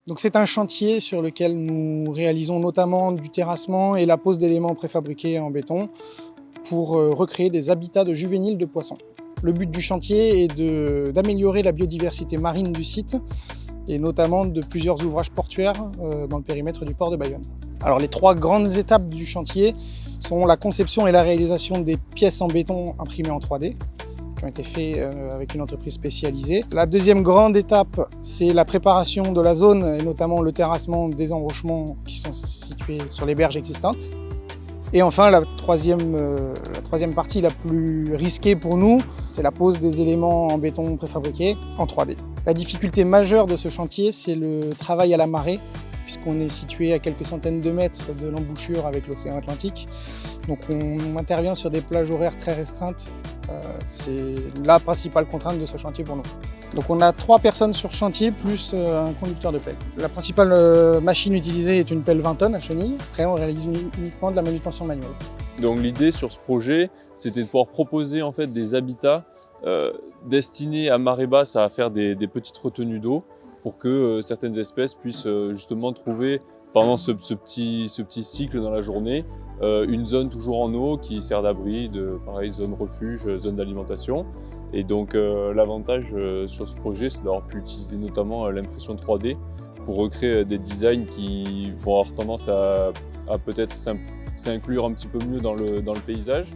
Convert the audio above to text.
Donc c'est un chantier sur lequel nous réalisons notamment du terrassement et la pose d'éléments préfabriqués en béton pour recréer des habitats de juvéniles de poissons. Le but du chantier est d'améliorer la biodiversité marine du site et notamment de plusieurs ouvrages portuaires dans le périmètre du port de Bayonne. Alors les 3 grandes étapes du chantier sont la conception et la réalisation des pièces en béton imprimées en 3D, qui ont été faits avec une entreprise spécialisée. La deuxième grande étape, c'est la préparation de la zone, et notamment le terrassement des enrochements qui sont situés sur les berges existantes. Et enfin, la troisième partie la plus risquée pour nous, c'est la pose des éléments en béton préfabriqués en 3D. La difficulté majeure de ce chantier, c'est le travail à la marée, puisqu'on est situé à quelques centaines de mètres de l'embouchure avec l'océan Atlantique. Donc on intervient sur des plages horaires très restreintes. C'est la principale contrainte de ce chantier pour nous. Donc on a 3 personnes sur chantier plus un conducteur de pelle. La principale machine utilisée est une pelle 20 tonnes à chenille. Après on réalise uniquement de la manutention manuelle. Donc l'idée sur ce projet, c'était de pouvoir proposer en fait des habitats destinés à marée basse à faire des petites retenues d'eau pour que certaines espèces puissent justement trouver pendant ce petit cycle dans la journée une zone toujours en eau qui sert d'abri, pareil, zone refuge, zone d'alimentation. Et donc l'avantage sur ce projet, c'est d'avoir pu utiliser notamment l'impression 3D pour recréer des designs qui vont avoir tendance à peut-être s'inclure un petit peu mieux dans le paysage.